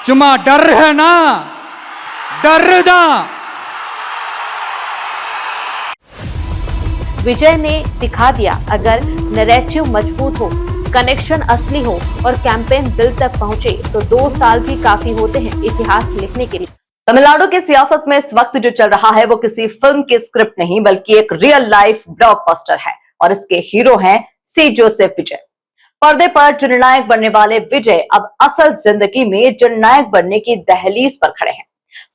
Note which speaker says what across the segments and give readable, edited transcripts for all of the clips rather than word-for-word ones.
Speaker 1: चुमा डर है ना, डर दा।
Speaker 2: विजय ने दिखा दिया, अगर नैरेटिव मजबूत हो, कनेक्शन असली हो और कैंपेन दिल तक पहुंचे तो 2 साल भी काफी होते हैं इतिहास लिखने के लिए।
Speaker 3: तमिलनाडु की सियासत में इस वक्त जो चल रहा है वो किसी फिल्म की स्क्रिप्ट नहीं बल्कि एक रियल लाइफ ब्लॉकबस्टर है और इसके हीरो हैं सी जोसेफ विजय। पर्दे पर जननायक बनने वाले विजय अब असल जिंदगी में जननायक बनने की दहलीज पर खड़े हैं।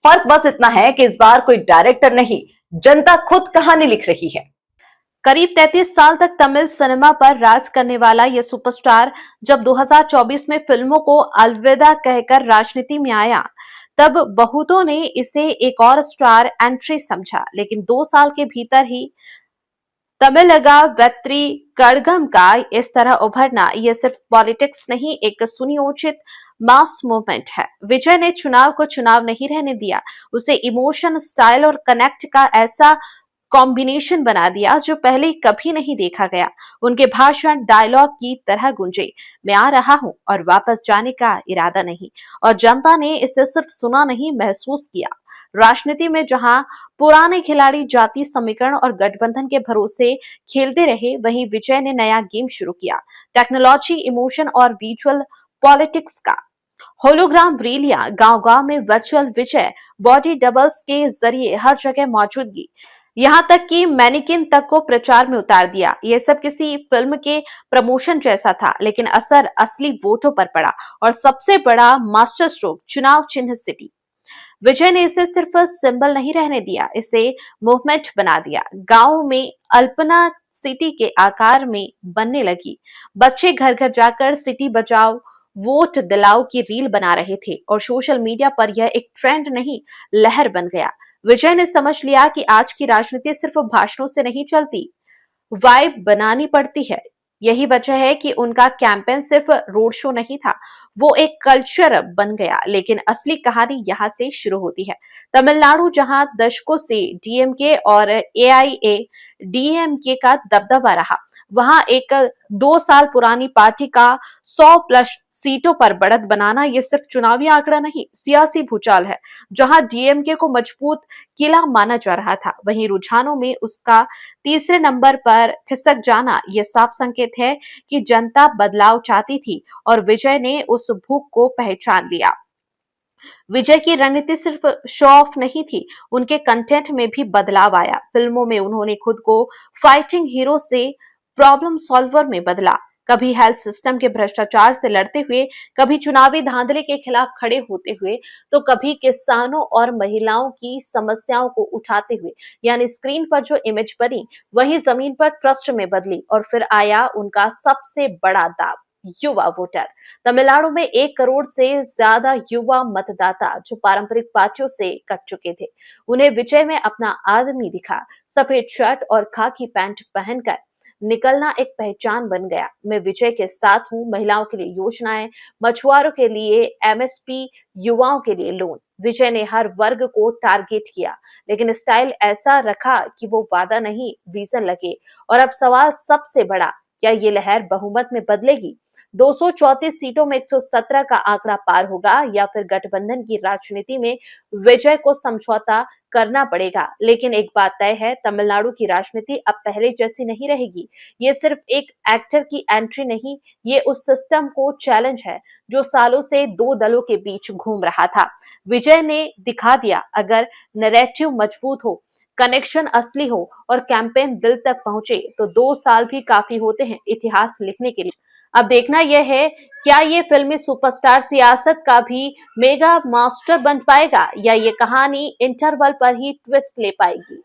Speaker 3: फर्क बस इतना है कि इस बार कोई डायरेक्टर नहीं, जनता खुद कहानी लिख रही है।
Speaker 2: करीब 33 साल तक तमिल सिनेमा पर राज करने वाला यह सुपरस्टार जब 2024 में फिल्मों को अलविदा कहकर राजनीति में आया, तब बहुतों ने इसे एक और स्टार एंट्री समझा। लेकिन 2 साल के भीतर ही तमिलगा वेत्री कड़गम का इस तरह उभरना, यह सिर्फ पॉलिटिक्स नहीं, एक सुनियोजित मास मूवमेंट है। विजय ने चुनाव को चुनाव नहीं रहने दिया, उसे इमोशन, स्टाइल और कनेक्ट का ऐसा कॉम्बिनेशन बना दिया जो पहले कभी नहीं देखा गया। उनके भाषण डायलॉग की तरह गूंजे, मैं आ रहा हूं और वापस जाने का इरादा नहीं। और जनता ने इसे सिर्फ सुना नहीं, महसूस किया। राजनीति में जहां पुराने खिलाड़ी जाति समीकरण और गठबंधन के भरोसे खेलते रहे, वहीं विजय ने नया गेम शुरू किया, टेक्नोलॉजी, इमोशन और विजुअल पॉलिटिक्स का। होलोग्राम रैलियां, गांव-गांव में वर्चुअल विजय, बॉडी डबल्स के जरिए हर जगह मौजूदगी, यहां तक कि मैनिकिन तक को प्रचार में उतार दिया। यह सब किसी फिल्म के प्रमोशन जैसा था, लेकिन असर असली वोटों पर पड़ा और सबसे बड़ा मास्टर स्ट्रोक, चुनाव चिन्ह सिटी। विजय ने इसे सिर्फ सिंबल नहीं रहने दिया, इसे मूवमेंट बना दिया। गांव में अल्पना सिटी के आकार में बनने लगी। बच्चे घर घर जाकर सिटी बचाओ वोट दिलाओ की रील बना रहे थे और सोशल मीडिया पर यह एक ट्रेंड नहीं, लहर बन गया। विजय ने समझ लिया कि आज की राजनीति सिर्फ भाषणों से नहीं चलती, वाइब बनानी पड़ती है। यही वजह है कि उनका कैंपेन सिर्फ रोड शो नहीं था, वो एक कल्चर बन गया। लेकिन असली कहानी यहाँ से शुरू होती है। तमिलनाडु जहां दशकों से डीएमके और एआईएडीएमके का दबदबा रहा, वहां एक 2 साल पुरानी पार्टी का 100+ सीटों पर बढ़त बनाना ये सिर्फ चुनावी आंकड़ा नहीं, सियासी भूचाल है। जहां डीएमके को मजबूत किला माना जा रहा था, वहीं रुझानों में उसका तीसरे नंबर पर खिसक जाना ये साफ संकेत है कि जनता बदलाव चाहती थी और विजय ने उस भूख को पहचान लिया। विजय की रणनीति सिर्फ शो ऑफ नहीं थी, उनके कंटेंट में भी बदलाव आया। फिल्मों में उन्होंने खुद को फाइटिंग हीरो से प्रॉब्लम सॉल्वर में बदला, कभी हेल्थ सिस्टम के भ्रष्टाचार से लड़ते हुए, कभी चुनावी धांधली के खिलाफ खड़े होते हुए, तो कभी किसानों और महिलाओं की समस्याओं को उठाते हुए। यानी स्क्रीन पर जो इमेज बनी वही जमीन पर ट्रस्ट में बदली। और फिर आया उनका सबसे बड़ा दाव, युवा वोटर। तमिलनाडु में 1 करोड़ से ज्यादा युवा मतदाता जो पारंपरिक पार्टियों से कट चुके थे, उन्हें विजय में अपना आदमी दिखा। सफेद शर्ट और खाकी पैंट पहनकर निकलना एक पहचान बन गया। मैं विजय के साथ हूं, महिलाओं के लिए योजनाएं, मछुआरों के लिए एमएसपी, युवाओं के लिए लोन। विजय ने हर वर्ग को टारगेट किया, लेकिन स्टाइल ऐसा रखा कि वो वादा नहीं, विजन लगे। और अब सवाल सबसे बड़ा, क्या ये लहर बहुमत में बदलेगी? 234 सीटों में 117 का आंकड़ा पार होगा या फिर गठबंधन की राजनीति में विजय को समझौता करना पड़ेगा? लेकिन एक बात तय है, तमिलनाडु की राजनीति अब पहले जैसी नहीं रहेगी। ये सिर्फ एक एक्टर की एंट्री नहीं, ये उस सिस्टम को चैलेंज है जो सालों से 2 दलों के बीच घूम रहा था। विजय ने दिखा दिया, अगर नैरेटिव मजबूत हो, कनेक्शन असली हो और कैंपेन दिल तक पहुंचे तो 2 साल भी काफी होते हैं इतिहास लिखने के लिए। अब देखना यह है, क्या ये फिल्मी सुपरस्टार सियासत का भी मेगा मास्टर बन पाएगा या ये कहानी इंटरवल पर ही ट्विस्ट ले पाएगी।